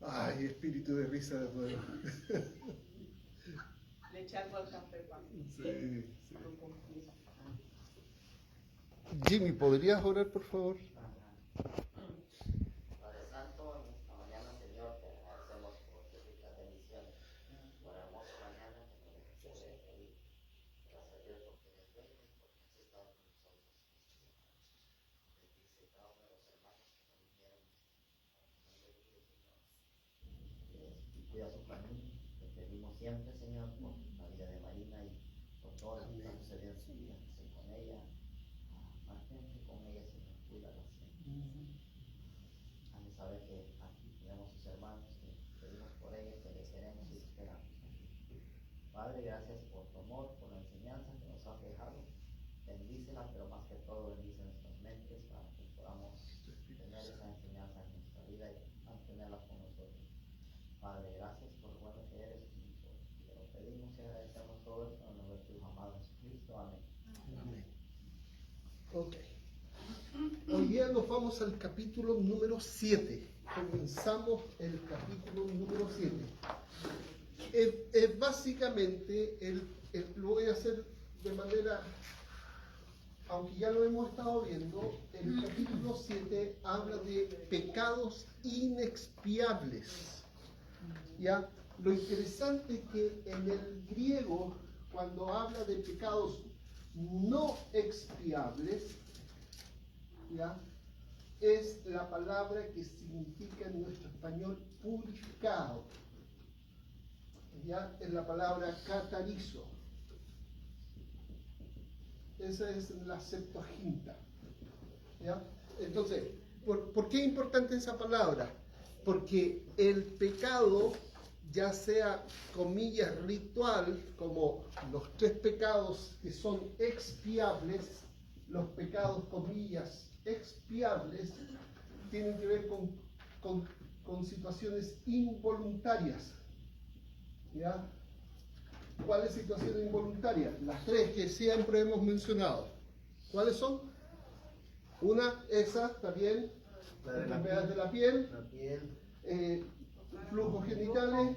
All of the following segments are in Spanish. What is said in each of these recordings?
Ay, espíritu de risa de nuevo. Le echando al café para Sí, sí. Jimmy, ¿podrías orar, por favor? Padre Santo, en esta mañana, Señor, te agradecemos por tus ricas bendiciones, por la hermosa mañana que nos dejaste ver hoy. Gracias a Dios porque eres bueno y porque has estado con nosotros. Bendice cada uno de los hermanos que nos vinieron a bendecir, Señor. Cuida su familia, te pedimos siempre, Señor, por la vida de Marina y por todo lo que está sucediendo en su vida. Sé con ella, mantente con ella, Señor, cuídala siempre. Al saber que aquí tenemos sus hermanos, que pedimos por ellos, que les queremos y esperamos. Padre, gracias por tu amor, por la enseñanza que nos has dejado. Bendícela, pero más que todo bendice nuestras mentes para que podamos tener esa enseñanza en nuestra vida y mantenerla con nosotros. Padre, gracias por lo bueno que eres con nosotros. Te lo pedimos y agradecemos todo esto en el nombre de tu amado Jesucristo. Amén. Amén. Ok. Hoy día nos vamos al capítulo número 7. Comenzamos el capítulo número 7. Básicamente, lo voy a hacer de manera, aunque ya lo hemos estado viendo, el capítulo 7 habla de pecados inexpiables. ¿Ya? Lo interesante es que en el griego, cuando habla de pecados no expiables, ¿ya?, es la palabra que significa en nuestro español purificado. ¿Ya? Es la palabra catarizo. Esa es la Septuaginta. ¿Ya? Entonces, ¿por qué es importante esa palabra? Porque el pecado, ya sea, comillas, ritual, como los 3 pecados que son expiables, los pecados, comillas, expiables, tienen que ver con situaciones involuntarias. ¿Ya? ¿Cuáles situaciones involuntarias? Las 3 que siempre hemos mencionado. ¿Cuáles son? Una, esa, también, enfermedades de la piel, flujos genitales,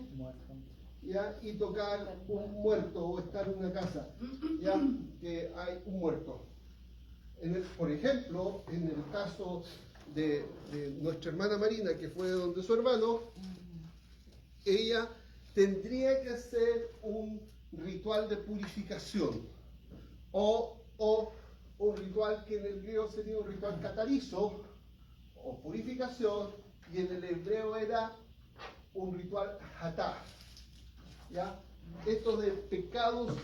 ¿ya?, y tocar un muerto o estar en una casa, ¿ya?, que hay un muerto. Por ejemplo, en el caso de nuestra hermana Marina, que fue donde su hermano, ella tendría que hacer un ritual de purificación o un ritual que en el griego sería un ritual catarizo o purificación, y en el hebreo era un ritual hatá. ¿Ya? Estos de pecados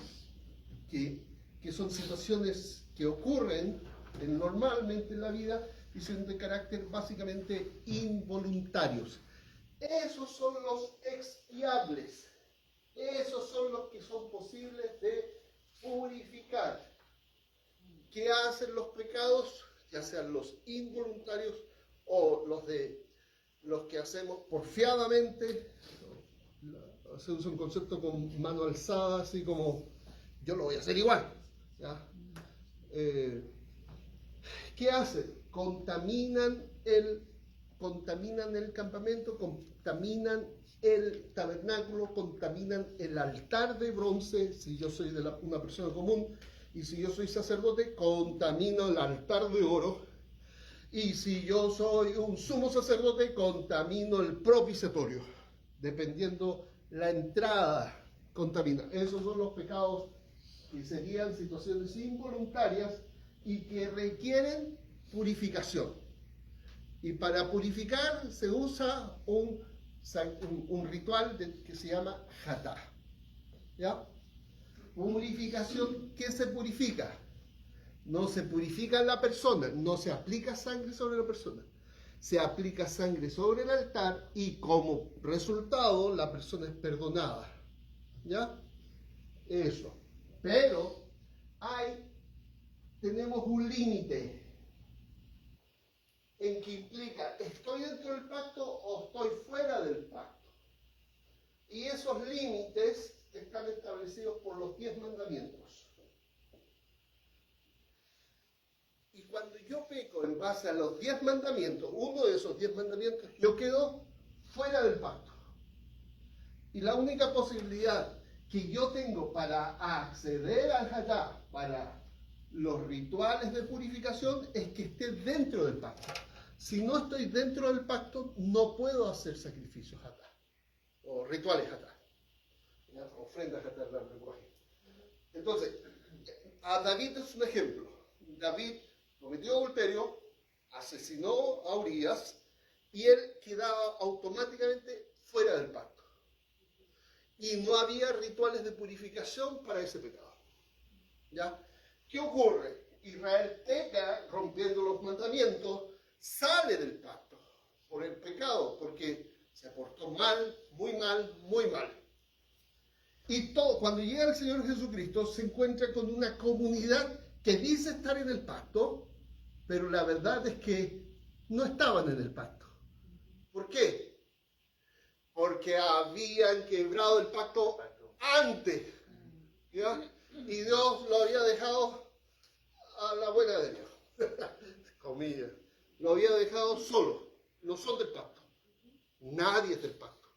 que son situaciones que ocurren normalmente en la vida y son de carácter básicamente involuntarios. Esos son los expiables. Esos son los que son posibles de purificar. ¿Qué hacen los pecados? Ya sean los involuntarios o los que hacemos porfiadamente. Se usa un concepto con mano alzada, así como yo lo voy a hacer igual. ¿Ya? ¿Qué hacen? Contaminan el campamento, contaminan el tabernáculo, contaminan el altar de bronce, si yo soy una persona común, y si yo soy sacerdote, contamino el altar de oro, y si yo soy un sumo sacerdote, contamino el propiciatorio, dependiendo la entrada, contamina. Esos son los pecados que serían situaciones involuntarias y que requieren purificación. Y para purificar se usa un ritual que se llama hatá. ¿Ya? Purificación, ¿qué se purifica? No se purifica la persona, no se aplica sangre sobre la persona. Se aplica sangre sobre el altar y como resultado la persona es perdonada. ¿Ya? Eso. Pero tenemos un límite en que implica, ¿estoy dentro del pacto o estoy fuera del pacto? Y esos límites están establecidos por los 10 mandamientos. Y cuando yo peco en base a los 10 mandamientos, uno de esos 10 mandamientos, yo quedo fuera del pacto. Y la única posibilidad que yo tengo para acceder al Hatá, para los rituales de purificación, es que esté dentro del pacto. Si no estoy dentro del pacto, no puedo hacer sacrificios Hatá, o rituales Hatá, ofrendas Hatá del lenguaje. Entonces, a David es un ejemplo. David cometió adulterio, asesinó a Urías, y él quedaba automáticamente fuera del pacto. Y no había rituales de purificación para ese pecado. ¿Ya? ¿Qué ocurre? Israel peca rompiendo los mandamientos, sale del pacto por el pecado, porque se portó mal, muy mal, muy mal. Y todo, cuando llega el Señor Jesucristo, se encuentra con una comunidad que dice estar en el pacto, pero la verdad es que no estaban en el pacto. ¿Por qué? Porque habían quebrado el pacto antes, ¿ya? Y Dios lo había dejado a la buena de Dios, comillas. Lo había dejado solo. No son del pacto. Nadie es del pacto.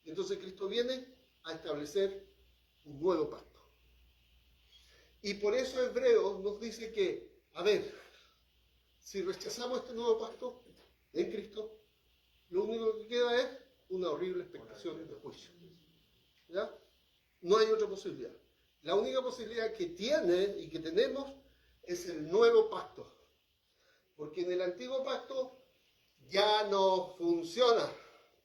Y entonces Cristo viene a establecer un nuevo pacto. Y por eso Hebreos nos dice que, a ver, si rechazamos este nuevo pacto en Cristo, lo único que queda es una horrible expectación de juicio. ¿Ya? No hay otra posibilidad. La única posibilidad que tiene y que tenemos es el nuevo pacto. Porque en el antiguo pacto ya no funciona.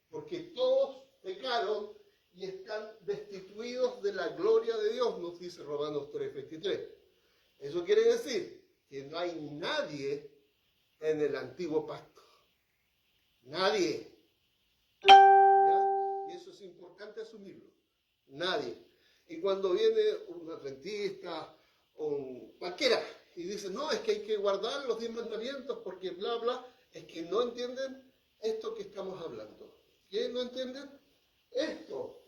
Porque todos pecaron y están destituidos de la gloria de Dios, nos dice Romanos 3:23. Eso quiere decir que no hay nadie en el antiguo pacto. Nadie. ¿Ya? Y eso es importante asumirlo. Nadie. Y cuando viene un adventista o cualquiera y dice, no, es que hay que guardar los 10 mandamientos porque bla, bla, es que no entienden esto que estamos hablando. ¿Qué no entienden? Esto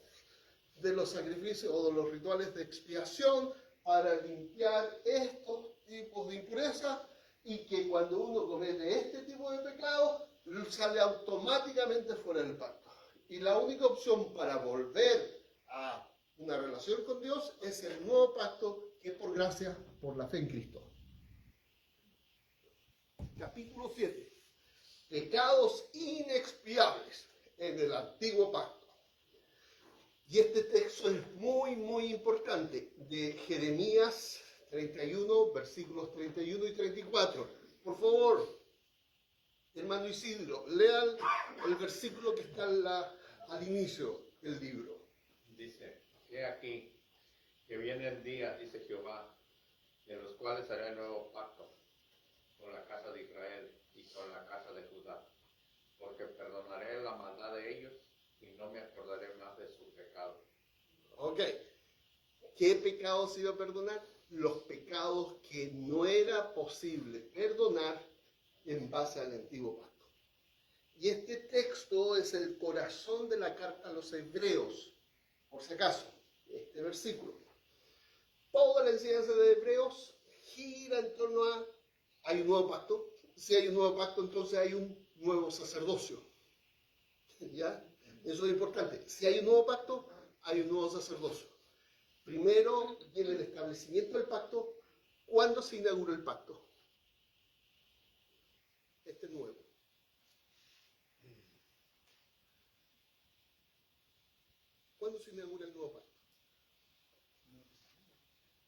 de los sacrificios o de los rituales de expiación para limpiar estos tipos de impurezas, y que cuando uno comete este tipo de pecados, sale automáticamente fuera del pacto. Y la única opción para volver a una relación con Dios es el nuevo pacto, que es por gracia, por la fe en Cristo. Capítulo 7. Pecados inexpiables en el antiguo pacto. Y este texto es muy, muy importante, de Jeremías 31, versículos 31 y 34. Por favor, hermano Isidro, lean el versículo que está al inicio del libro. Dice, he aquí, que viene el día, dice Jehová, en los cuales haré nuevo pacto con la casa de Israel y con la casa de Judá, porque perdonaré la maldad de ellos y no me acordaré más de su pecado. Ok. ¿Qué pecados iba a perdonar? Los pecados que no era posible perdonar en base al antiguo pacto. Y este texto es el corazón de la carta a los Hebreos, por si acaso, este versículo. Toda la enseñanza de Hebreos gira en torno a, hay un nuevo pacto. Si hay un nuevo pacto, entonces hay un nuevo sacerdocio. ¿Ya? Eso es importante. Si hay un nuevo pacto, hay un nuevo sacerdocio. Primero viene el establecimiento del pacto. ¿Cuándo se inaugura el pacto? Este nuevo. ¿Cuándo se inaugura el nuevo pacto?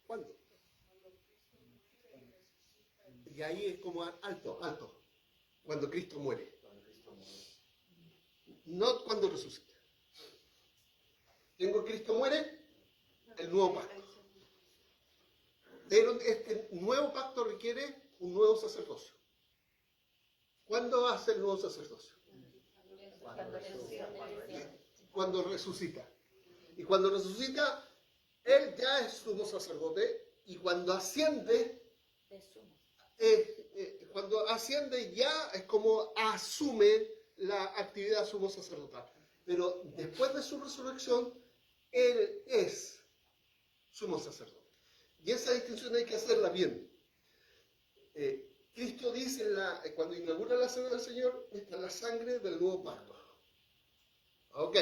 ¿Cuándo? Y ahí es como alto. Cuando Cristo muere. No cuando resucita. Tengo Cristo muere, el nuevo pacto. Pero este nuevo pacto requiere un nuevo sacerdocio. ¿Cuándo hace el nuevo sacerdocio? Cuando resucita. Y cuando resucita, él ya es sumo sacerdote, y cuando asciende, ya es como asume la actividad sumo sacerdotal. Pero después de su resurrección, él es sumo sacerdote. Y esa distinción hay que hacerla bien. Cristo dice, cuando inaugura la cena del Señor, esta es la sangre del nuevo pacto. Ok.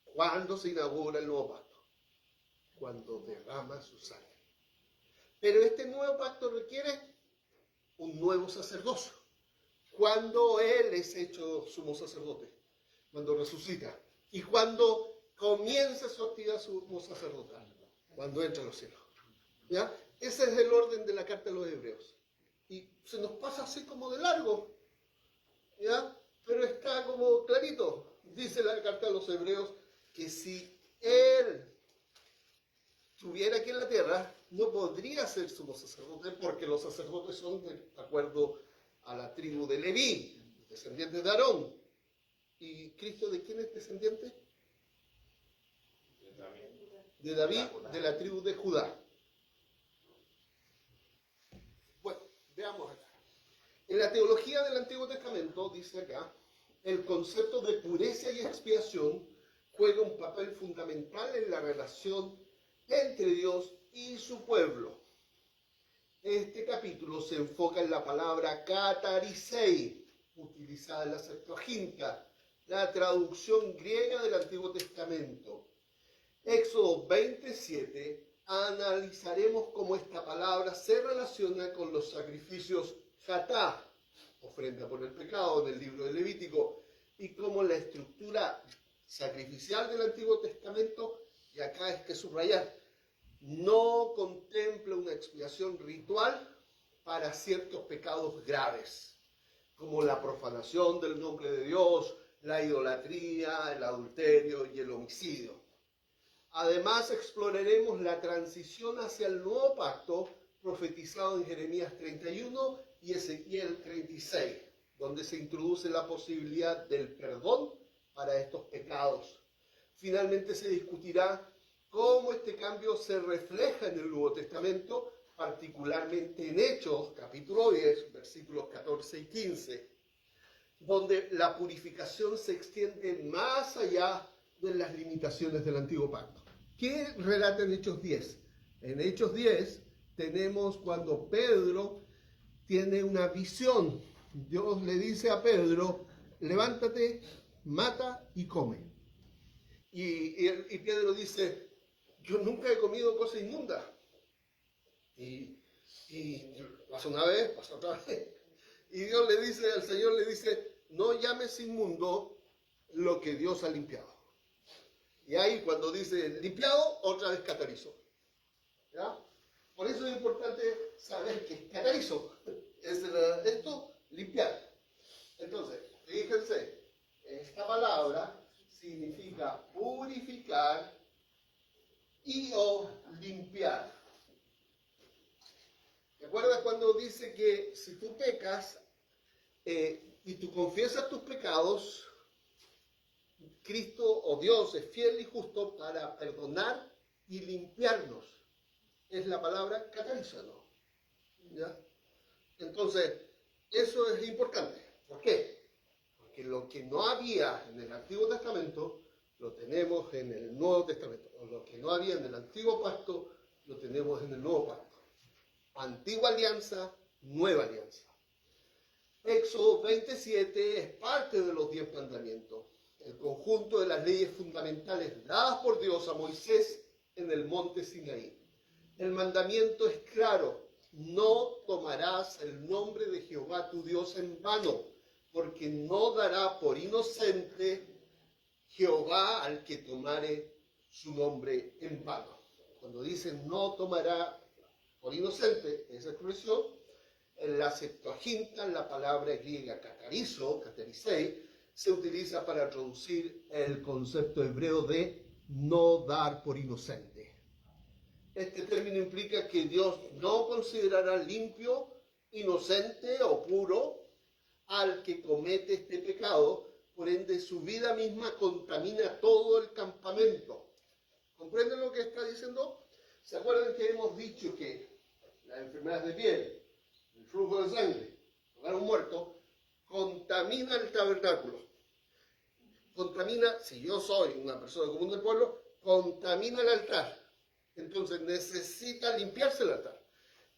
¿Cuándo se inaugura el nuevo pacto? Cuando derrama su sangre. Pero este nuevo pacto requiere un nuevo sacerdocio. Cuando Él es hecho sumo sacerdote, cuando resucita y cuando comienza su actividad sumo sacerdotal, cuando entra a los cielos. ¿Ya? Ese es el orden de la carta de los Hebreos. Y se nos pasa así como de largo, ¿ya? Pero está como clarito. Dice la carta de los Hebreos que si Él estuviera aquí en la tierra, no podría ser sumo sacerdote porque los sacerdotes son de acuerdo a la tribu de Leví, descendientes de Aarón. ¿Y Cristo de quién es descendiente? De David, de la tribu de Judá. Bueno, veamos acá. En la teología del Antiguo Testamento, dice acá, el concepto de pureza y expiación juega un papel fundamental en la relación entre Dios y su pueblo. Este capítulo se enfoca en la palabra katarisei, utilizada en la Septuaginta, la traducción griega del Antiguo Testamento. Éxodo 27, analizaremos cómo esta palabra se relaciona con los sacrificios hatá, ofrenda por el pecado, en el libro de Levítico, y cómo la estructura sacrificial del Antiguo Testamento, y acá es que subrayar, no contempla una expiación ritual para ciertos pecados graves, como la profanación del nombre de Dios, la idolatría, el adulterio y el homicidio. Además, exploraremos la transición hacia el nuevo pacto profetizado en Jeremías 31 y Ezequiel 36, donde se introduce la posibilidad del perdón para estos pecados. Finalmente se discutirá cómo este cambio se refleja en el Nuevo Testamento, particularmente en Hechos, capítulo 10, versículos 14 y 15, donde la purificación se extiende más allá de las limitaciones del Antiguo Pacto. ¿Qué relata en Hechos 10? En Hechos 10 tenemos cuando Pedro tiene una visión. Dios le dice a Pedro, levántate, mata y come. Y Pedro dice, yo nunca he comido cosa inmunda. Y pasa una vez, pasa otra vez. Y Dios le dice, al Señor le dice, no llames inmundo lo que Dios ha limpiado. Y ahí cuando dice limpiado, otra vez catarizo. ¿Ya? Por eso es importante saber que catarizo es esto, limpiar. Entonces, fíjense, esta palabra significa purificar y o limpiar. ¿Te acuerdas cuando dice que si tú pecas y tú confiesas tus pecados, Cristo o Dios es fiel y justo para perdonar y limpiarnos? Es la palabra catarizano. ¿Ya? Entonces, eso es importante. ¿Por qué? Porque lo que no había en el Antiguo Testamento, lo tenemos en el Nuevo Testamento. O lo que no había en el Antiguo Pacto, lo tenemos en el Nuevo Pacto. Antigua alianza, nueva alianza. Éxodo 27 es parte de los 10 mandamientos, el conjunto de las leyes fundamentales dadas por Dios a Moisés en el monte Sinaí. El mandamiento es claro, no tomarás el nombre de Jehová tu Dios en vano, porque no dará por inocente Jehová al que tomare su nombre en vano. Cuando dice no tomará por inocente, esa expresión, en la Septuaginta, la palabra griega catarizo, katarisei, se utiliza para traducir el concepto hebreo de no dar por inocente. Este término implica que Dios no considerará limpio, inocente o puro al que comete este pecado, por ende su vida misma contamina todo el campamento. ¿Comprenden lo que está diciendo? ¿Se acuerdan que hemos dicho que las enfermedades de piel, el flujo de sangre, tocar a un muerto, contamina el tabernáculo? Contamina, si yo soy una persona común del pueblo, contamina el altar. Entonces necesita limpiarse el altar.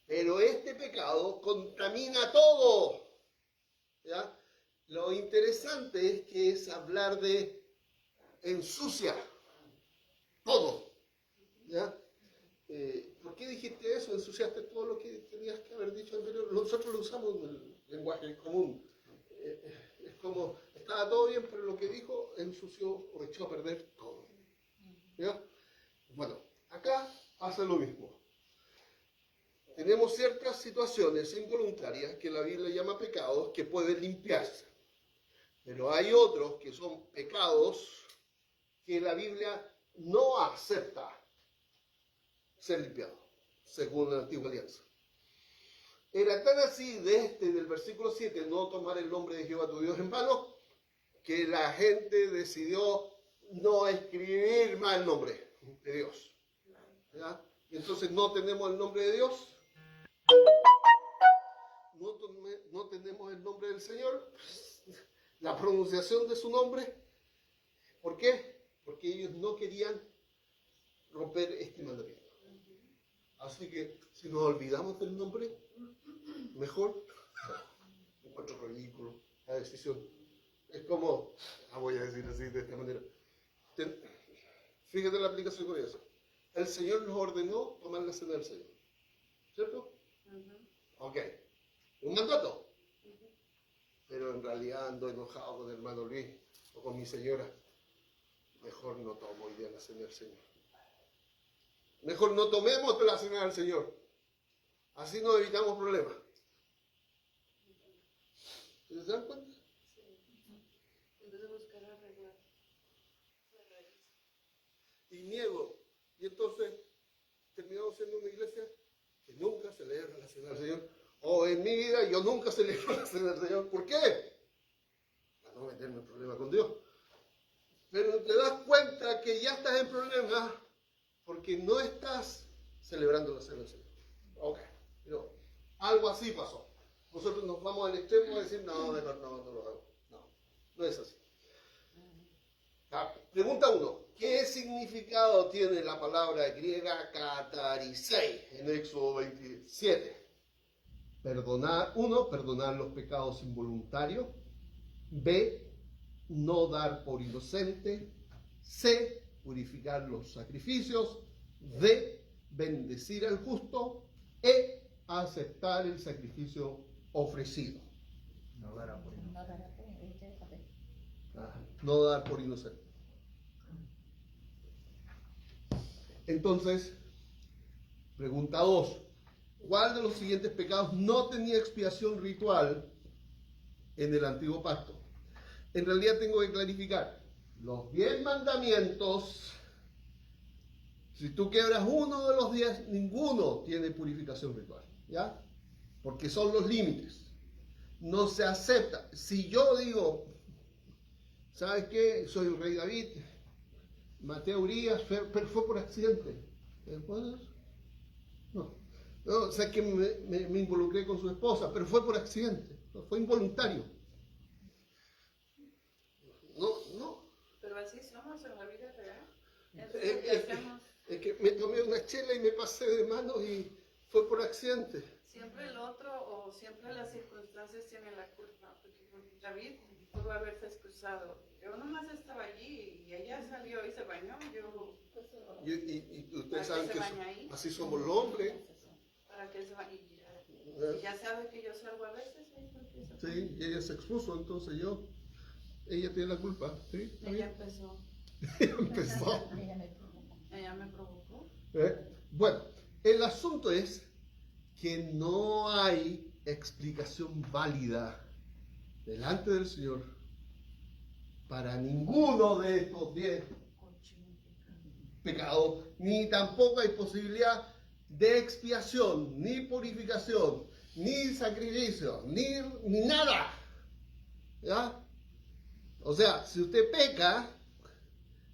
Pero este pecado contamina todo. ¿Ya? Lo interesante es que es hablar de ensucia todo. ¿Ya? ¿Por qué dijiste eso? Ensuciaste todo lo que tenías que haber dicho anterior. Nosotros lo usamos en el lenguaje común. Es como, estaba todo bien, pero lo que dijo ensució o echó a perder todo. ¿Ya? Bueno, acá pasa lo mismo. Tenemos ciertas situaciones involuntarias que la Biblia llama pecados que pueden limpiarse. Pero hay otros que son pecados que la Biblia no acepta ser limpiados, según la Antigua Alianza. Era tan así del versículo 7, no tomar el nombre de Jehová tu Dios en vano, que la gente decidió no escribir más el nombre de Dios. ¿Ya? Y entonces no tenemos el nombre de Dios, no tenemos el nombre del Señor, la pronunciación de su nombre. ¿Por qué? Porque ellos no querían romper este mandamiento. Así que si nos olvidamos del nombre, mejor. Encuentro ridículo la decisión. Es como, voy a decir así de esta manera. Fíjate la aplicación con eso. El Señor nos ordenó tomar la cena del Señor. ¿Cierto? Ok. Un mandato. Pero en realidad ando enojado con el hermano Luis o con mi señora. Mejor no tomo hoy día la cena del Señor. Mejor no tomemos la cena del Señor. Así nos evitamos problemas. ¿Se dan cuenta? En vez de buscar arreglar la raíz. Y niego. Y entonces terminamos siendo una iglesia que nunca celebra la cena del Señor. O en mi vida yo nunca celebro la cena del Señor. ¿Por qué? Para no meterme en problema con Dios. Pero te das cuenta que ya estás en problemas porque no estás celebrando la cena del Señor. Ok. Pero algo así pasó. Nosotros nos vamos al extremo de decir, no lo hago. No es así. Pregunta 1. ¿Qué significado tiene la palabra griega katarisei en Éxodo 27? Perdonar los pecados involuntarios. B, no dar por inocente. C, purificar los sacrificios. D, bendecir al justo. E, aceptar el sacrificio ofrecido. No dará por inocente. No dar por inocente. Entonces, pregunta 2. ¿Cuál de los siguientes pecados no tenía expiación ritual en el antiguo pacto? En realidad tengo que clarificar. Los 10 mandamientos, si tú quebras uno de los 10, ninguno tiene purificación ritual. ¿Ya? Porque son los límites. No se acepta. Si yo digo, ¿sabes qué? Soy el rey David, maté a Urias, pero fue por accidente. ¿Puedes? No. No, o sea, que me involucré con su esposa, pero fue por accidente, fue involuntario. No. Pero así somos en la vida real. Es que me tomé una chela y me pasé de manos y fue por accidente. Siempre el otro o siempre las circunstancias tienen la culpa. Porque David pudo haberse excusado. Yo nomás estaba allí y ella salió y se bañó. Y ustedes saben que así somos los hombres. Para que se bañe. Ya sabe que yo salgo a veces. Sí, y ella se expuso, entonces ella tiene la culpa. ¿Sí? Ella empezó. Ella me provocó. Bueno, el asunto es que no hay explicación válida delante del Señor para ninguno de estos 10 pecados, ni tampoco hay posibilidad de expiación, ni purificación, ni sacrificio, ni nada. ¿Ya? O sea, si usted peca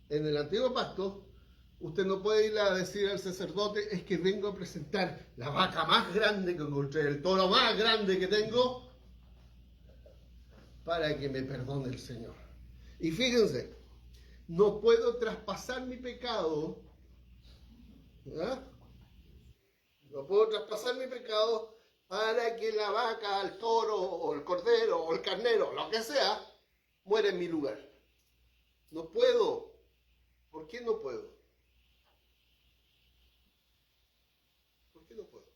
en el antiguo pacto, usted no puede ir a decir al sacerdote, es que vengo a presentar la vaca más grande que encontré, el toro más grande que tengo, para que me perdone el Señor. Y fíjense, no puedo traspasar mi pecado, ¿ya? No puedo traspasar mi pecado para que la vaca, el toro, o el cordero, o el carnero, lo que sea, muera en mi lugar. No puedo qué no puedo? ¿Por qué no puedo?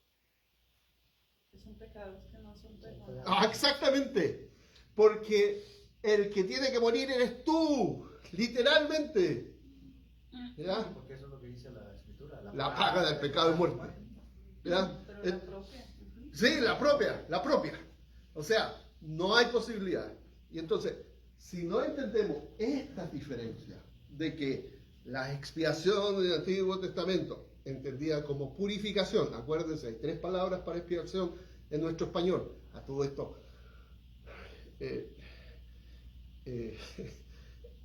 Son pecados que no son perdonados. Ah, exactamente. Porque el que tiene que morir eres tú, literalmente. ¿Ya? Porque eso es lo que dice la escritura. La paga del pecado es muerte. ¿Ya? Pero la propia. Sí, la propia. O sea, no hay posibilidad. Y entonces, si no entendemos estas diferencias de que la expiación del Antiguo Testamento, entendida como purificación, acuérdense, hay 3 palabras para expiación en nuestro español, a todo esto.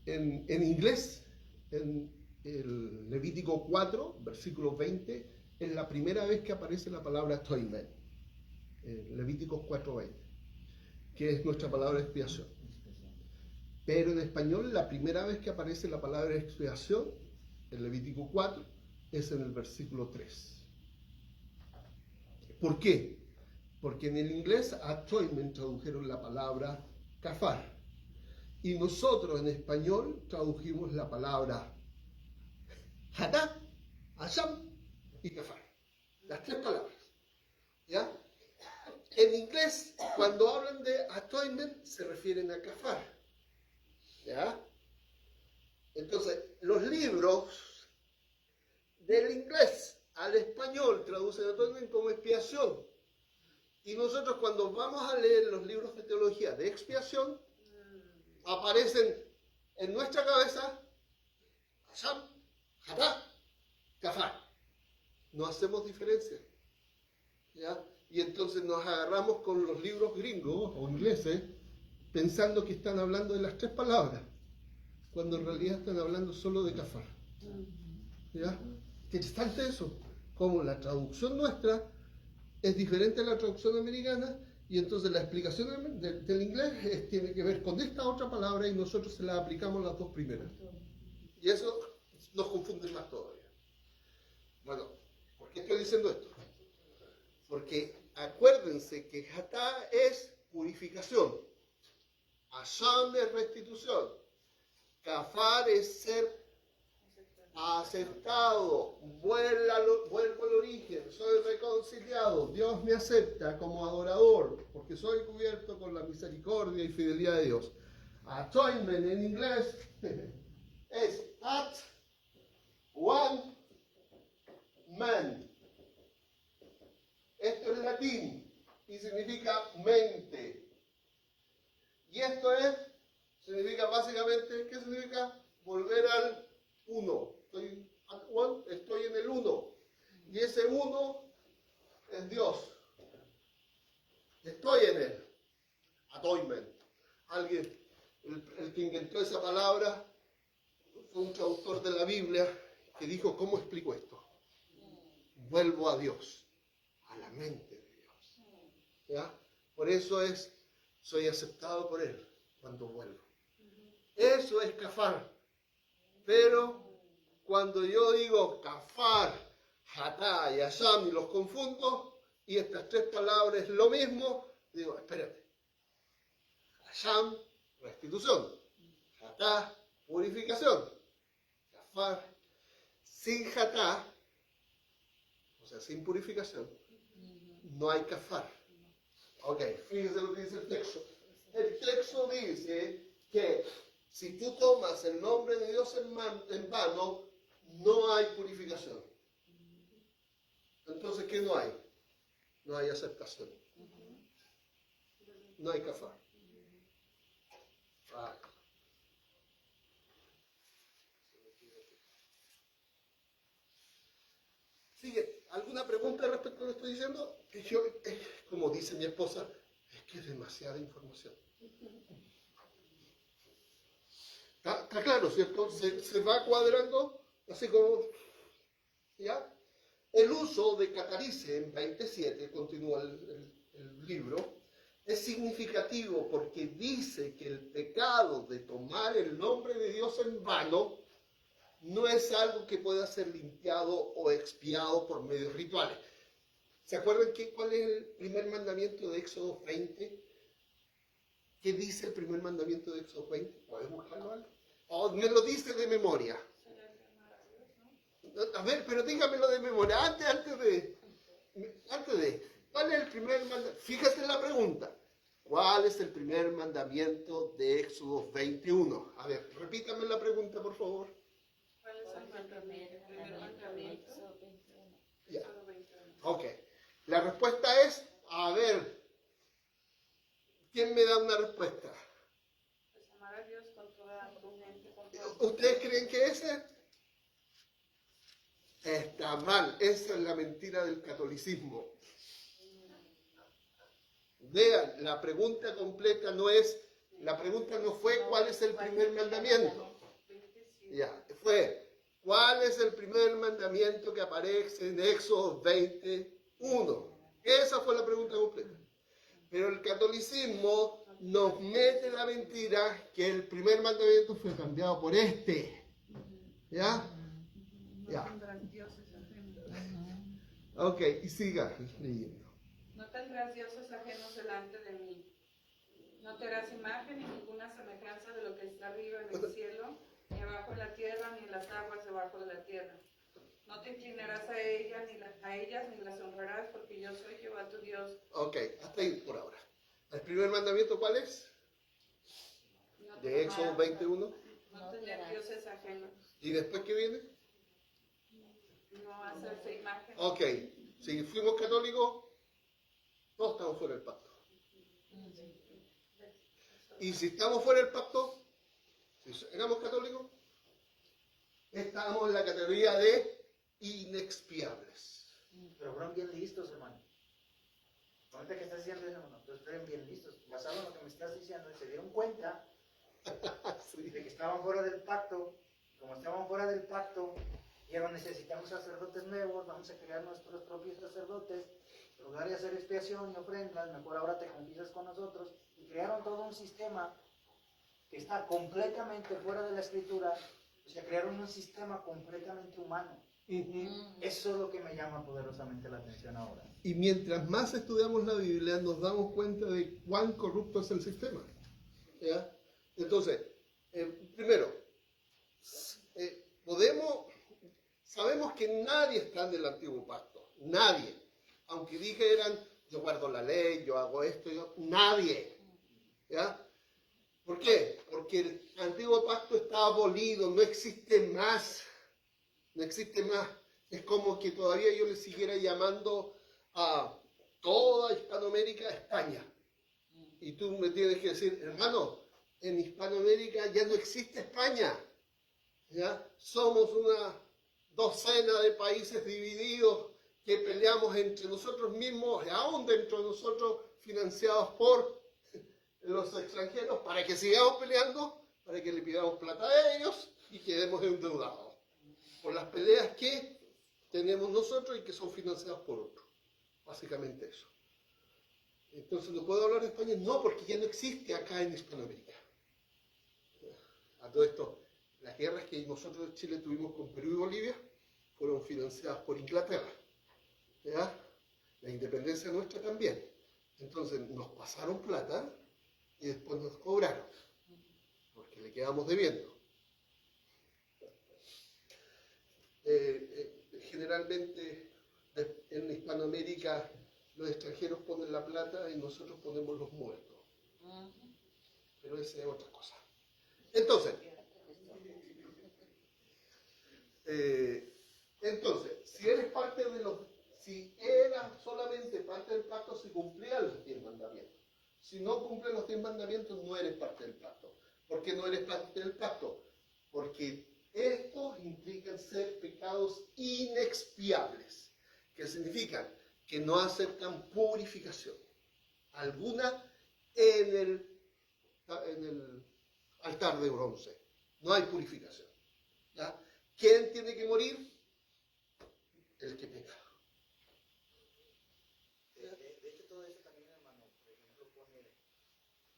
En inglés, en el Levítico 4, versículo 20, es la primera vez que aparece la palabra atonement. Levítico 4:20, que es nuestra palabra expiación. Pero en español la primera vez que aparece la palabra expiación, en Levítico 4, es en el versículo 3. ¿Por qué? Porque en el inglés atonement tradujeron la palabra kafar. Y nosotros en español tradujimos la palabra hatá, hasham y kafar. Las 3 palabras. ¿Ya? En inglés, cuando hablan de atonement, se refieren a kafar. ¿Ya? Entonces, los libros del inglés al español traducen atonement como expiación. Y nosotros cuando vamos a leer los libros de teología de expiación, aparecen en nuestra cabeza hasham, hatá, kafar. No hacemos diferencia. ¿Ya? Y entonces nos agarramos con los libros gringos o ingleses pensando que están hablando de las 3 palabras, cuando en realidad están hablando solo de kafar. ¿Ya? Interesante eso, como la traducción nuestra es diferente a la traducción americana, y entonces la explicación del inglés tiene que ver con esta otra palabra y nosotros se la aplicamos las 2 primeras. Y eso nos confunde más todavía. Bueno, ¿por qué estoy diciendo esto? Porque acuérdense que hatá es purificación, hasham es restitución, kafar es ser aceptado, vuelvo al origen, soy reconciliado, Dios me acepta como adorador, porque soy cubierto con la misericordia y fidelidad de Dios. Atonement en inglés es at one man. Esto es latín y significa mente. Y esto significa básicamente, ¿qué significa? Volver al uno. Estoy en el uno. Y ese uno es Dios. Estoy en él. Atonement. Alguien, el que inventó esa palabra fue un traductor de la Biblia que dijo, ¿cómo explico esto? Vuelvo a Dios. A la mente de Dios. ¿Ya? Por eso soy aceptado por Él cuando vuelvo. Eso es kafar. Pero cuando yo digo kafar, hatá y hasham y los confundo, y estas 3 palabras es lo mismo, digo, espérate. Hasham, restitución. Hatá, purificación. Kafar, sin hatá, o sea, sin purificación, no hay kafar. Ok, fíjense lo que dice el texto. El texto dice que si tú tomas el nombre de Dios en vano, no hay purificación. Entonces, ¿qué no hay? No hay aceptación. No hay kafar. ¿Sigue? ¿Alguna pregunta respecto a lo que estoy diciendo? Como dice mi esposa, es que es demasiada información. Está claro, ¿cierto? Se va cuadrando así como, ¿ya? El uso de catarice en 27, continúa el libro, es significativo porque dice que el pecado de tomar el nombre de Dios en vano no es algo que pueda ser limpiado o expiado por medios rituales. ¿Se acuerdan cuál es el primer mandamiento de Éxodo 20? ¿Qué dice el primer mandamiento de Éxodo 20? ¿Puedes buscarlo, Ale? Oh, me lo dice de memoria. A ver, pero dígamelo de memoria, antes de, ¿cuál es el primer mandamiento? Fíjate en la pregunta. ¿Cuál es el primer mandamiento de Éxodo 21? A ver, repítame la pregunta, por favor. ¿Cuál es el mandamiento? El primer mandamiento. Ya. Éxodo 21. Ok. La respuesta es, a ver, ¿quién me da una respuesta? Pues amar a Dios con toda tu mente, con toda tu ¿Ustedes creen que ese? Está mal, esa es la mentira del catolicismo. Vean, la pregunta completa no es, la pregunta no fue ¿cuál es el primer mandamiento? 27. Ya, fue ¿cuál es el primer mandamiento que aparece en Éxodo 21? Esa fue la pregunta completa. Pero el catolicismo nos mete la mentira que el primer mandamiento fue cambiado por este. ¿Ya? No Ya. tendrás dioses ajenos. Ok, y siga leyendo. No tendrás dioses ajenos delante de mí. No te harás imagen ni ninguna semejanza de lo que está arriba en el cielo, ni abajo en la tierra, ni en las aguas debajo de la tierra. No te inclinarás a ellas, ni las honrarás, porque yo soy Jehová tu Dios. Ok, hasta ahí por ahora. ¿El primer mandamiento cuál es? No te De Éxodo 21. No tener dioses ajenos. ¿Y después qué viene? No hacerse imagen. Ok, si fuimos católicos, todos estamos fuera del pacto. Y si estamos fuera del pacto, si éramos católicos, estamos en la categoría de inexpiables. Pero fueron bien listos, hermano. Ahorita que estás diciendo eso, hermano, entonces fueron bien listos. Basado en lo que me estás diciendo, se dieron cuenta Sí. de que estaban fuera del pacto. Como estaban fuera del pacto, dijeron, necesitamos sacerdotes nuevos, vamos a crear nuestros propios sacerdotes, en lugar de hacer expiación y ofrendas, mejor ahora te confiesas con nosotros. Y crearon todo un sistema que está completamente fuera de la escritura, o sea, crearon un sistema completamente humano. Eso es lo que me llama poderosamente la atención ahora. Y mientras más estudiamos la Biblia, nos damos cuenta de cuán corrupto es el sistema. ¿Ya? Entonces, primero, sabemos que nadie está en el antiguo pacto. Nadie. Aunque dijeran, yo guardo la ley, yo hago esto, nadie. ¿Ya? ¿Por qué? Porque el antiguo pacto está abolido, no existe más. No existe más. Es como que todavía yo le siguiera llamando a toda Hispanoamérica España. Y tú me tienes que decir, hermano, en Hispanoamérica ya no existe España. ¿Ya? Somos una docena de países divididos que peleamos entre nosotros mismos y aún dentro de nosotros financiados por los extranjeros para que sigamos peleando, para que le pidamos plata a ellos y quedemos endeudados por las peleas que tenemos nosotros y que son financiadas por otros. Básicamente eso. Entonces, ¿no puedo hablar de España? No, porque ya no existe acá en Hispanoamérica. A todo esto, las guerras que nosotros en Chile tuvimos con Perú y Bolivia fueron financiadas por Inglaterra. ¿Ya? La independencia nuestra también. Entonces, nos pasaron plata y después nos cobraron, porque le quedamos debiendo. Generalmente en Hispanoamérica los extranjeros ponen la plata y nosotros ponemos los muertos. Pero esa es otra cosa. Entonces, si eres parte de si eras solamente parte del pacto, se cumplían los 10 mandamientos. Si no cumples los 10 mandamientos, no eres parte del pacto. ¿Por qué no eres parte del pacto? Porque estos implican ser pecados inexpiables, que significan que no aceptan purificación alguna en el altar de bronce. No hay purificación. ¿Ya? ¿Quién tiene que morir? El que peca. De hecho, todo eso también, hermano, por ejemplo,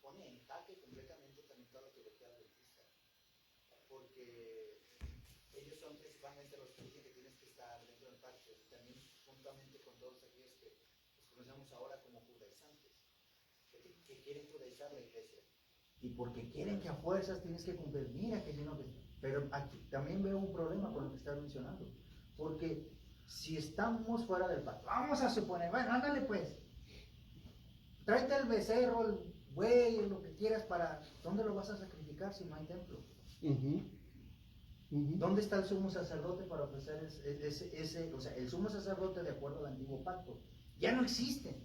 pone en jaque completamente también toda la teología adventista. Porque ellos son principalmente los que dicen que tienes que estar dentro del pacto, y también juntamente con todos aquellos que los conocemos ahora como judaizantes, que quieren judaizar la iglesia. Y porque quieren que a fuerzas tienes que cumplir, mira que si no, pero aquí también veo un problema con lo que estás mencionando. O Porque si estamos fuera del pacto, vamos a suponer, bueno, ándale pues, tráete el becerro, el buey, lo que quieras para, ¿dónde lo vas a sacrificar si no hay templo? ¿Dónde está el sumo sacerdote para ofrecer o sea, el sumo sacerdote de acuerdo al antiguo pacto? Ya no existe.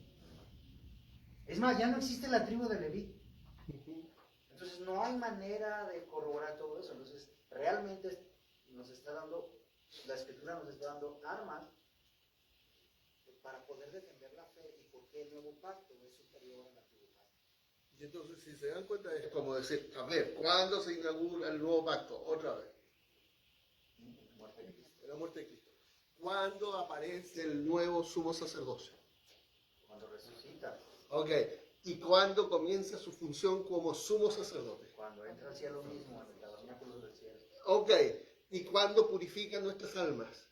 Es más, ya no existe la tribu de Leví. Entonces no hay manera de corroborar todo eso. Entonces realmente nos está dando, la escritura nos está dando armas para poder defender la fe y por qué el nuevo pacto es superior al antiguo pacto. Y entonces, si se dan cuenta, es como decir, a ver, ¿cuándo se inaugura el nuevo pacto? Otra vez. En la muerte de Cristo. ¿Cuándo aparece el nuevo sumo sacerdocio? Cuando resucita. Ok. ¿Y cuándo comienza su función como sumo sacerdote? Cuando entra al cielo mismo, en el tabernáculo del cielo. Ok. ¿Y cuándo purifica nuestras almas?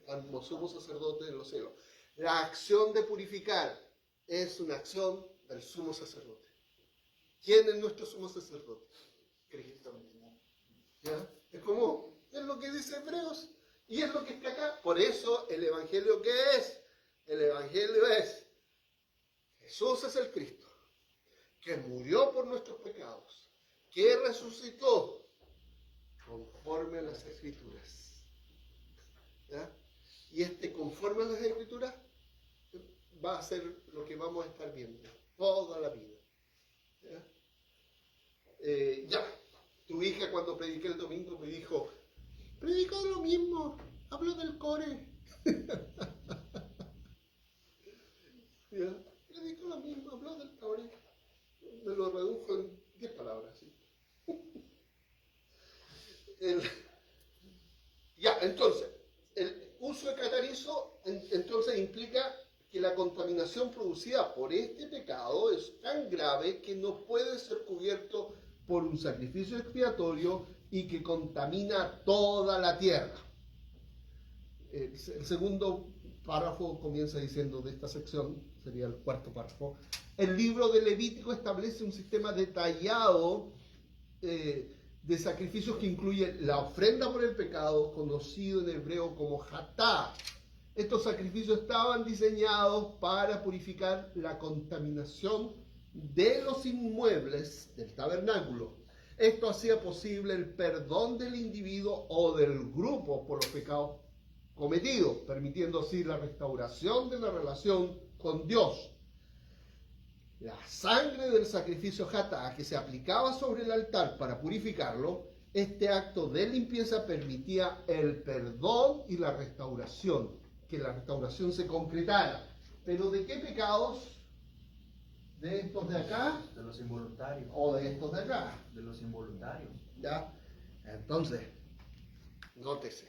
Como sumo sacerdote en los cielos. La acción de purificar es una acción del sumo sacerdote. ¿Quién es nuestro sumo sacerdote? Cristo mismo. ¿Ya? Es lo que dice Hebreos y es lo que está acá. Por eso el Evangelio, ¿qué es? El Evangelio es Jesús es el Cristo, que murió por nuestros pecados, que resucitó conforme a las Escrituras. ¿Ya? Y conforme a las Escrituras va a ser lo que vamos a estar viendo toda la vida. ¿Ya? Tu hija cuando prediqué el domingo me dijo, predico de lo mismo, hablo del core. ¿Ya? Predico lo mismo, hablo del core. Me lo redujo en 10 palabras. ¿Sí? Ya, entonces, el uso de catarizo entonces implica que la contaminación producida por este pecado es tan grave que no puede ser cubierto por un sacrificio expiatorio y que contamina toda la tierra. El segundo párrafo comienza diciendo de esta sección, sería el cuarto párrafo, el libro de Levítico establece un sistema detallado de sacrificios que incluye la ofrenda por el pecado, conocido en hebreo como hatá. Estos sacrificios estaban diseñados para purificar la contaminación de los inmuebles del tabernáculo. Esto hacía posible el perdón del individuo o del grupo por los pecados cometidos, permitiendo así la restauración de la relación con Dios. La sangre del sacrificio hatá que se aplicaba sobre el altar para purificarlo, este acto de limpieza permitía el perdón y la restauración, que la restauración se concretara. ¿Pero de qué pecados? ¿De estos de acá? De los involuntarios. ¿O de estos de acá? De los involuntarios. ¿Ya? Entonces, nótese.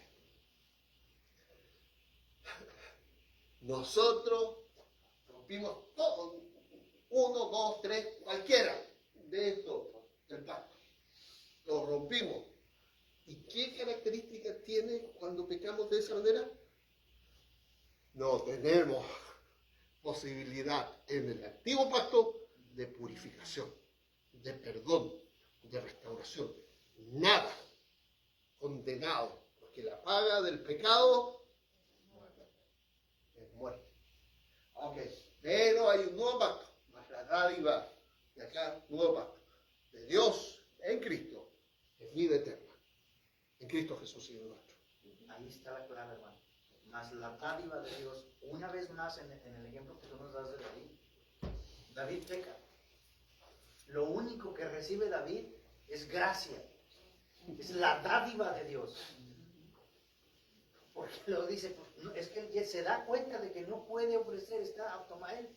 Nosotros rompimos todo, 1, 2, 3, cualquiera de estos del pacto. Lo rompimos. ¿Y qué características tiene cuando pecamos de esa manera? No tenemos posibilidad en el antiguo pacto de purificación, de perdón, de restauración. Nada. Condenado. Porque la paga del pecado es muerte. Ok. Pero hay un nuevo pacto. Más la dádiva de acá, nuevo pacto. De Dios en Cristo. Es vida eterna. En Cristo Jesús, Señor nuestro. Ahí está la clave, hermano. Más la dádiva de Dios, una vez más en el ejemplo que tú nos das de David. David peca. Lo único que recibe David es gracia. Es la dádiva de Dios. Porque lo dice, es que él se da cuenta de que no puede ofrecer, está Automael.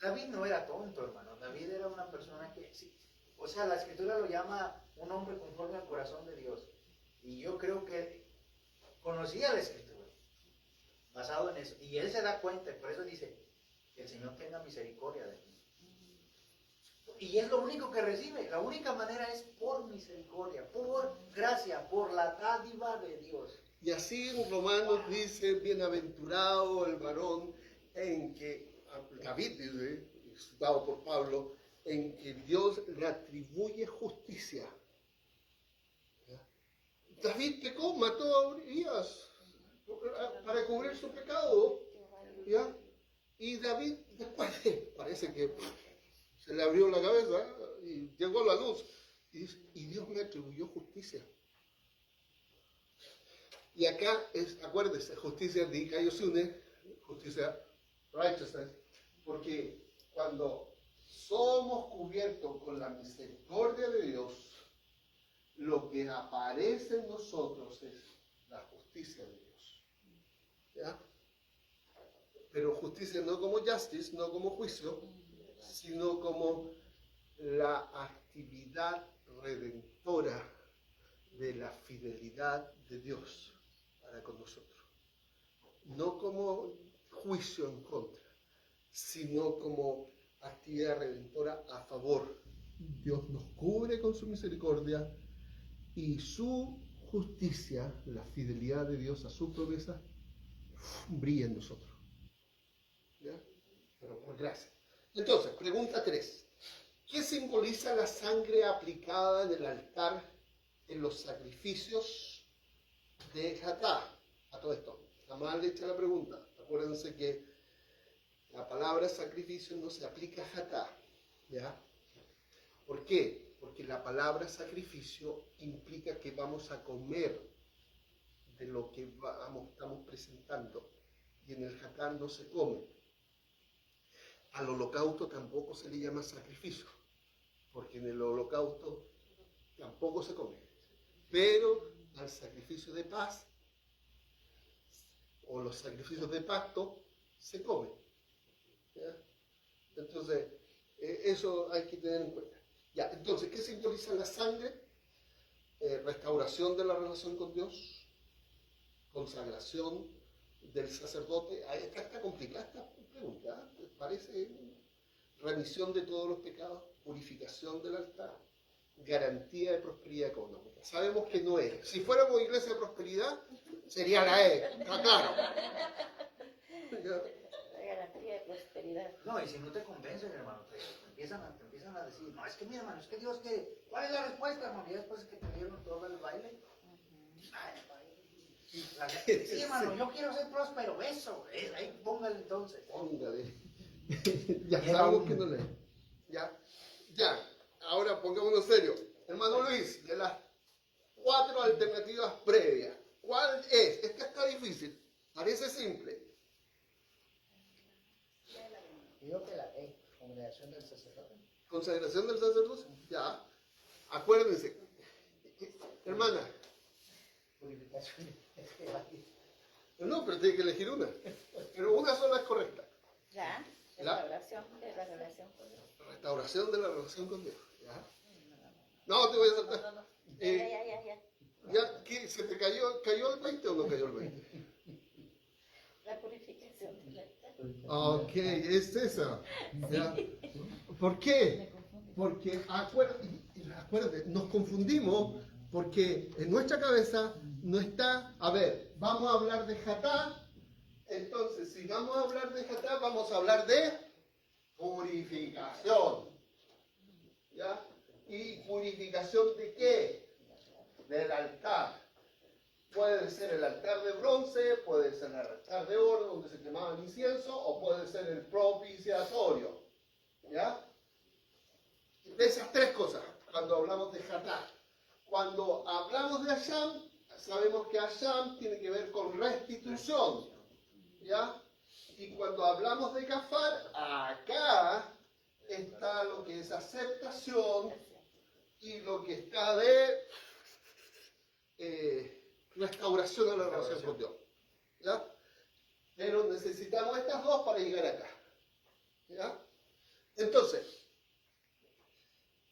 David no era tonto, hermano. David era una persona que, sí, o sea, la escritura lo llama un hombre conforme al corazón de Dios. Y yo creo que conocía la escritura, basado en eso. Y él se da cuenta, por eso dice, que el Señor tenga misericordia de mí. Y es lo único que recibe. La única manera es por misericordia, por gracia, por la dádiva de Dios. Y así en Romanos dice, bienaventurado el varón en que, David dice, citado por Pablo, en que Dios le atribuye justicia. ¿Ya? David pecó, mató a Urias. para cubrir su pecado, ¿ya? Y David después parece que se le abrió la cabeza y llegó la luz. Y Dios me atribuyó justicia. Y acá es, acuérdese, justicia de Ikaiosune, justicia righteousness, porque cuando somos cubiertos con la misericordia de Dios, lo que aparece en nosotros es la justicia de Dios. ¿Ya? Pero justicia no como justice, no como juicio, sino como la actividad redentora de la fidelidad de Dios para con nosotros. No como juicio en contra, sino como actividad redentora a favor. Dios nos cubre con su misericordia y su justicia, la fidelidad de Dios a su promesa, brilla en nosotros. ¿Ya? Pero por gracia. Entonces, pregunta 3. ¿Qué simboliza la sangre aplicada en el altar en los sacrificios de Hatá? A todo esto, jamás le eché la pregunta. Acuérdense que la palabra sacrificio no se aplica a Hatá. ¿Ya? ¿Por qué? Porque la palabra sacrificio implica que vamos a comer de lo que estamos presentando. Y en el Hatá no se come. Al holocausto tampoco se le llama sacrificio, porque en el holocausto tampoco se come. Pero al sacrificio de paz o los sacrificios de pacto se come. ¿Ya? Entonces, eso hay que tener en cuenta. Ya, entonces, ¿qué simboliza la sangre? Restauración de la relación con Dios, consagración del sacerdote. Ahí está complicada esta pregunta. Parece remisión de todos los pecados, purificación del altar, garantía de prosperidad económica. Sabemos que no es. Si fuéramos iglesia de prosperidad, sería la E, está claro. La garantía de prosperidad. No, y si no te convencen, hermano, te empiezan a decir, no, es que mi hermano, es que Dios quiere. ¿Cuál es la respuesta, hermano? Y después que te dieron todo el baile. Sí, hermano, yo quiero ser próspero, eso, ahí póngale entonces. Póngale. Ya sabemos que no lee. Ya. Ahora pongámonos serio. Hermano Luis, de las 4 alternativas previas, ¿cuál es? Es que está difícil. Parece simple. Digo que la congregación del sacerdote. Consagración del sacerdote. Ya. Acuérdense. Hermana. Purificación. No, pero tiene que elegir una. Pero una sola es correcta. Ya, restauración de la relación con Dios. Restauración de la relación con Dios. ¿Ya? No, te voy a saltar. No. Ya. ¿Ya qué? ¿Se te cayó el 20 o no cayó el 20? La purificación del altar. Ok, es esa. ¿Ya? ¿Por qué? Porque acuérdate, nos confundimos porque en nuestra cabeza no está, a ver, vamos a hablar de Hatá, entonces si vamos a hablar de Hatá, vamos a hablar de purificación. ¿Ya? ¿Y purificación de qué? Del altar. Puede ser el altar de bronce, puede ser el altar de oro donde se quemaba el incienso, o puede ser el propiciatorio. ¿Ya? De esas 3 cosas, cuando hablamos de Hatá. Cuando hablamos de Hashem, sabemos que Hashem tiene que ver con restitución. ¿Ya? Y cuando hablamos de Kafar, acá está lo que es aceptación y lo que está de restauración de la relación con Dios. ¿Ya? Pero necesitamos estas 2 para llegar acá. ¿Ya? Entonces,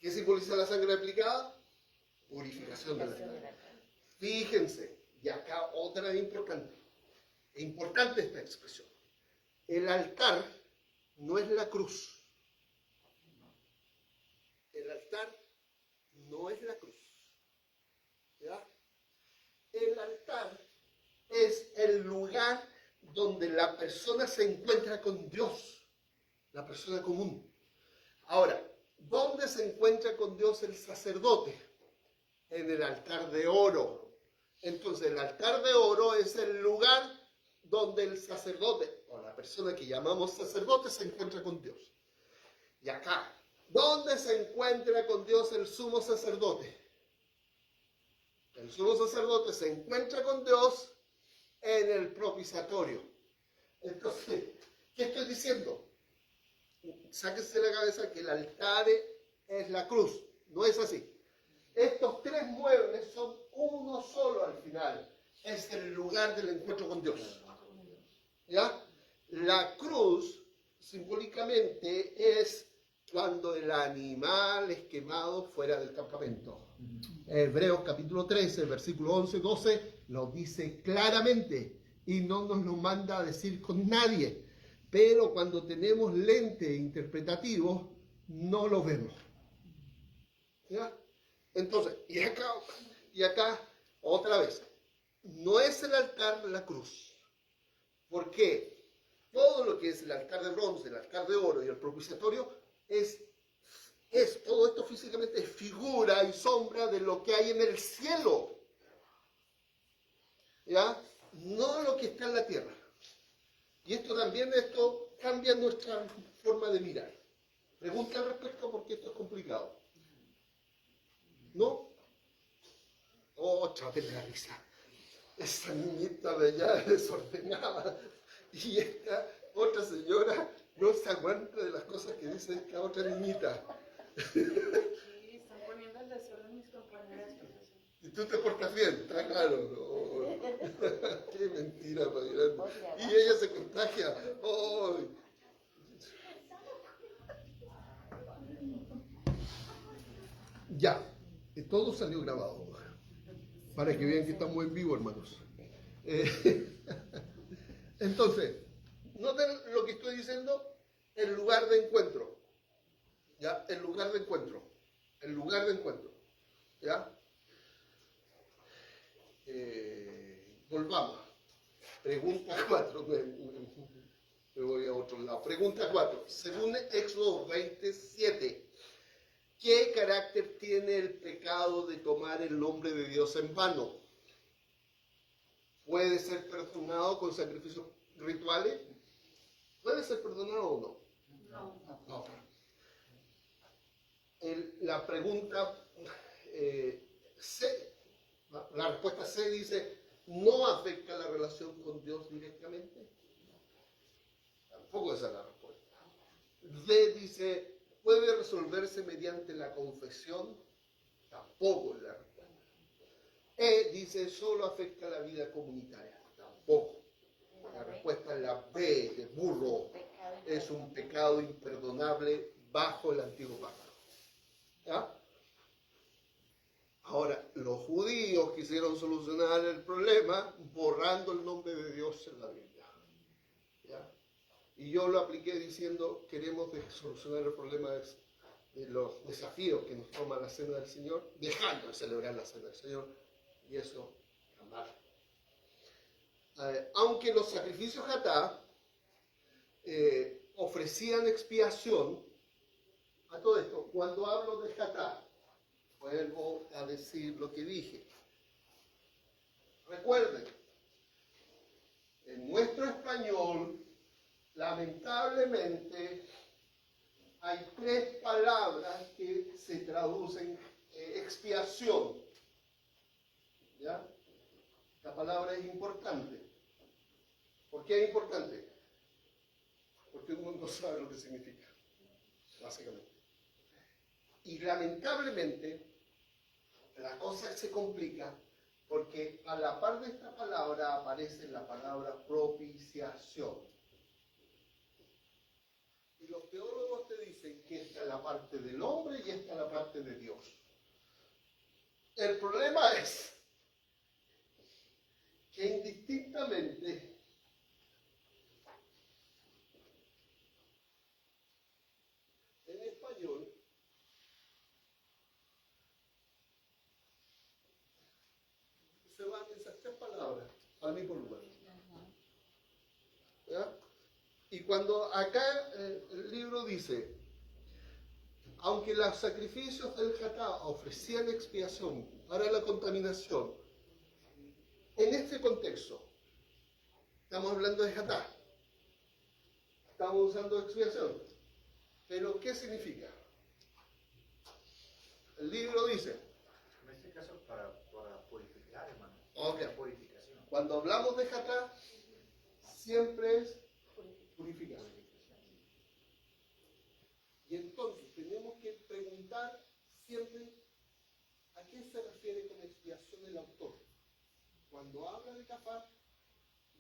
¿qué simboliza la sangre aplicada? Purificación del altar. Fíjense, y acá otra importante. Es importante esta expresión. El altar no es la cruz. El altar no es la cruz. ¿Ya? El altar es el lugar donde la persona se encuentra con Dios, la persona común. Ahora, ¿dónde se encuentra con Dios el sacerdote? En el altar de oro. Entonces el altar de oro es el lugar donde el sacerdote, o la persona que llamamos sacerdote, se encuentra con Dios. Y acá, ¿dónde se encuentra con Dios el sumo sacerdote? El sumo sacerdote se encuentra con Dios en el propiciatorio. Entonces, ¿qué estoy diciendo? Sáquense de la cabeza que el altar es la cruz. No es así. Estos tres muebles son uno solo al final. Es el lugar del encuentro con Dios. ¿Ya? La cruz, simbólicamente, es cuando el animal es quemado fuera del campamento. Hebreos capítulo 13, versículo 11, 12, lo dice claramente y no nos lo manda a decir con nadie. Pero cuando tenemos lente interpretativo, no lo vemos. ¿Ya? Entonces, y acá, otra vez, no es el altar la cruz. ¿Por qué? Todo lo que es el altar de bronce, el altar de oro y el propiciatorio es todo esto físicamente es figura y sombra de lo que hay en el cielo. ¿Ya? No lo que está en la tierra. Y esto cambia nuestra forma de mirar. Pregunta al respecto porque esto es complicado. ¿No? Otra vez la risa. Esa niñita de allá desordenada. Y esta otra señora no se aguanta de las cosas que dice esta otra niñita. Sí, están poniendo el desorden mis compañeras, profesor. Y tú te portas bien, está claro. No. Qué mentira, Mayrán. Y ella se contagia. Oh. Ya, todo salió grabado. Para que vean que estamos en vivo, hermanos. Entonces, noten lo que estoy diciendo, el lugar de encuentro. ¿Ya? El lugar de encuentro. El lugar de encuentro. ¿Ya? Volvamos. Pregunta 4. Me voy a otro lado. Pregunta 4. Según Éxodo 27, ¿qué carácter tiene el pecado de tomar el nombre de Dios en vano? ¿Puede ser perdonado con sacrificios rituales? ¿Puede ser perdonado o no? No. La pregunta C, la respuesta C dice, ¿no afecta la relación con Dios directamente? Tampoco esa es la respuesta. D dice, ¿puede resolverse mediante la confesión? Tampoco es la respuesta. E dice, ¿solo afecta la vida comunitaria? Tampoco. La respuesta es la B, de burro. Es un pecado imperdonable bajo el antiguo pacto. ¿Ya? Ahora, los judíos quisieron solucionar el problema borrando el nombre de Dios en la Biblia. ¿Ya? Y yo lo apliqué diciendo, queremos solucionar el problema de los desafíos que nos toma la Cena del Señor, dejando de celebrar la Cena del Señor, y eso jamás. Aunque los sacrificios Hatá ofrecían expiación, a todo esto, cuando hablo de Hatá, vuelvo a decir lo que dije. Recuerden, en nuestro español, lamentablemente, hay tres palabras que se traducen expiación. ¿Ya? La palabra es importante. ¿Por qué es importante? Porque uno no sabe lo que significa, básicamente. Y lamentablemente, la cosa se complica porque a la par de esta palabra aparece la palabra propiciación. Y los teólogos te dicen que esta es la parte del hombre y esta es la parte de Dios. El problema es que indistintamente en español se van esas tres palabras al mismo lugar. ¿Ya? Y cuando acá el libro dice, aunque los sacrificios del Hatá ofrecían expiación para la contaminación, en este contexto, estamos hablando de Jatá, estamos usando expiación, pero ¿qué significa? El libro dice, En este caso, para purificar, hermano. Ok. La purificación. cuando hablamos de Jatá, siempre es purificación. Y entonces tenemos que preguntar siempre a qué se refiere con expiación el autor. Cuando habla de kafar,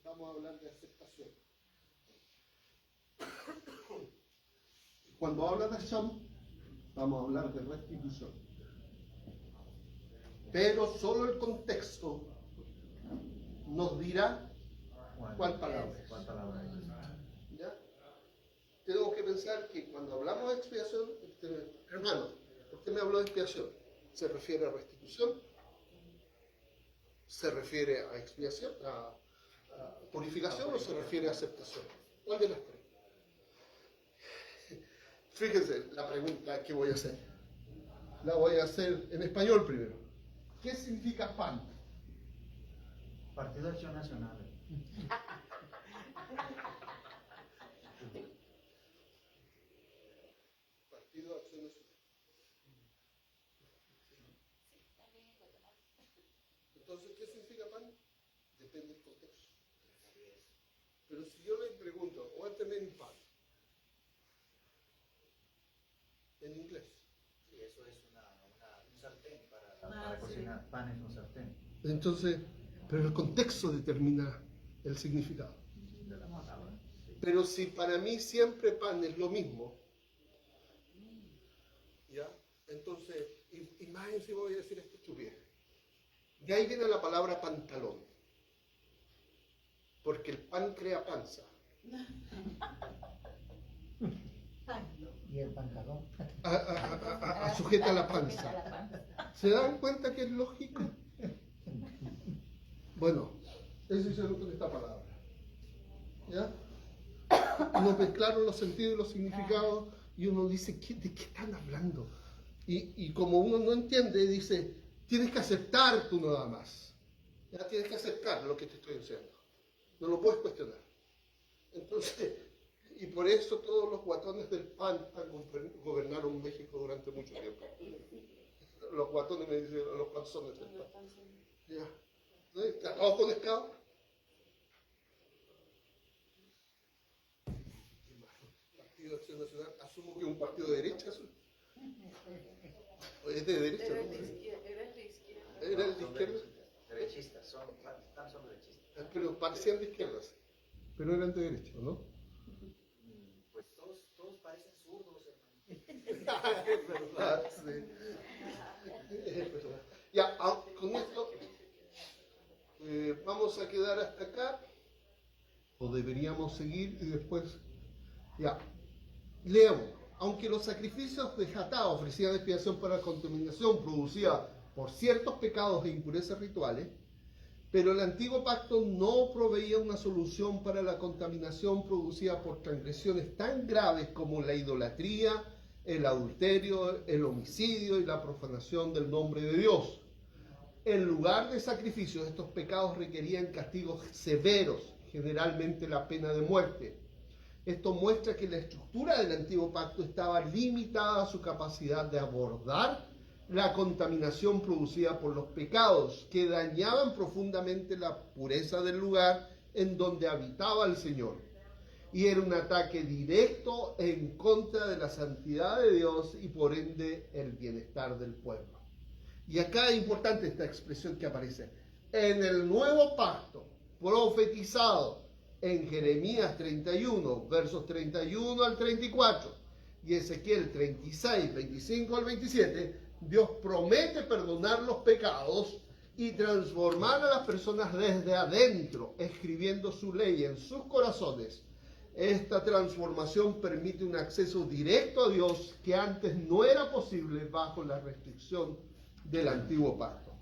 vamos a hablar de aceptación. Cuando habla de sham, vamos a hablar de restitución. Pero solo el contexto nos dirá cuál palabra es. ¿Cuál palabra es? ¿Ya? Tenemos que pensar que cuando hablamos de expiación, hermano, usted me habló de expiación, ¿se refiere a restitución? ¿Se refiere a expiación, a purificación o se refiere a aceptación? ¿Cuál de las tres? Fíjense la pregunta que voy a hacer. La voy a hacer en español primero. ¿Qué significa PAN? Partido de Acción Nacional. Partido de Acción Nacional. Entonces, ¿qué significa PAN? Depende del contexto. Pero si yo le pregunto, what the mean PAN? En inglés. Sí, eso es un sartén para cocinar. Pan es un sartén. Entonces, pero el contexto determina el significado. De la palabra. Sí. Pero si para mí siempre pan es lo mismo, ¿ya? Entonces, imagínense, voy a decir esta estupidez. De ahí viene la palabra pantalón. Porque el pan crea panza. Y el pantalón. Sujeta la panza. ¿Se dan cuenta que es lógico? Bueno, eso hicieron con esta palabra. ¿Ya? Nos mezclaron los sentidos y los significados y uno dice, ¿de qué están hablando? Y como uno no entiende, dice, tienes que aceptar tú nada más. Ya tienes que aceptar lo que te estoy diciendo. No lo puedes cuestionar. Entonces, y por eso todos los guatones del PAN gobernaron México durante mucho tiempo. Los guatones me dicen, los panzones del PAN. Ya. ¿No? ¿Está todo conectado? Partido de Acción Nacional, asumo que es un partido de derecha. ¿O es de derecha? Era ¿no? el de izquierda. ¿Era el de izquierda? Derechistas, son derechistas. Pero parecían de izquierdas. Pero eran de derecha, ¿no? Pues todos parecen zurdos, hermano. Es verdad, sí. Es verdad. Ya, con esto vamos a quedar hasta acá. O deberíamos seguir y después. Ya. Leamos. Aunque los sacrificios de Jatá ofrecían expiación para la contaminación producida por ciertos pecados e impurezas rituales, pero el antiguo pacto no proveía una solución para la contaminación producida por transgresiones tan graves como la idolatría, el adulterio, el homicidio y la profanación del nombre de Dios. En lugar de sacrificios, estos pecados requerían castigos severos, generalmente la pena de muerte. Esto muestra que la estructura del antiguo pacto estaba limitada a su capacidad de abordar la contaminación producida por los pecados, que dañaban profundamente la pureza del lugar en donde habitaba el Señor. Y era un ataque directo en contra de la santidad de Dios y por ende el bienestar del pueblo. Y acá es importante esta expresión que aparece. En el nuevo pacto profetizado en Jeremías 31, versos 31 al 34, y Ezequiel 36, 25 al 27, Dios promete perdonar los pecados y transformar a las personas desde adentro, escribiendo su ley en sus corazones. Esta transformación permite un acceso directo a Dios que antes no era posible bajo la restricción del antiguo pacto.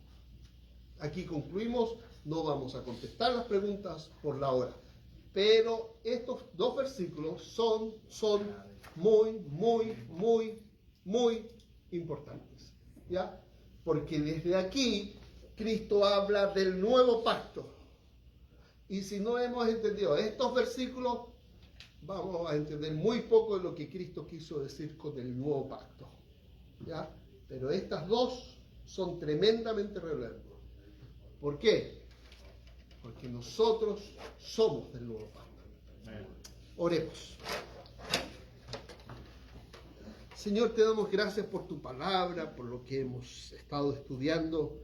Aquí concluimos, no vamos a contestar las preguntas por la hora, pero estos dos versículos son muy importantes, ¿ya? Porque desde aquí Cristo habla del nuevo pacto, Y si no hemos entendido estos versículos, vamos a entender muy poco de lo que Cristo quiso decir con el nuevo pacto. ¿Ya? Pero estas dos son tremendamente relevantes. ¿Por qué? Porque nosotros somos del nuevo pacto. Oremos. Señor, te damos gracias por tu palabra, por lo que hemos estado estudiando,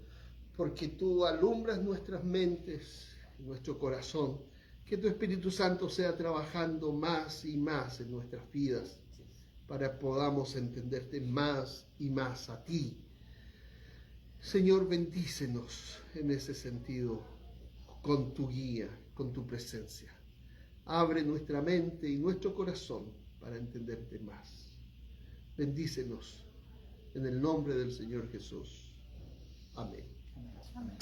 porque tú alumbras nuestras mentes, nuestro corazón, que tu Espíritu Santo sea trabajando más y más en nuestras vidas, para que podamos entenderte más y más a ti. Señor, bendícenos en ese sentido, con tu guía, con tu presencia. Abre nuestra mente y nuestro corazón para entenderte más. Bendícenos en el nombre del Señor Jesús. Amén. Amén.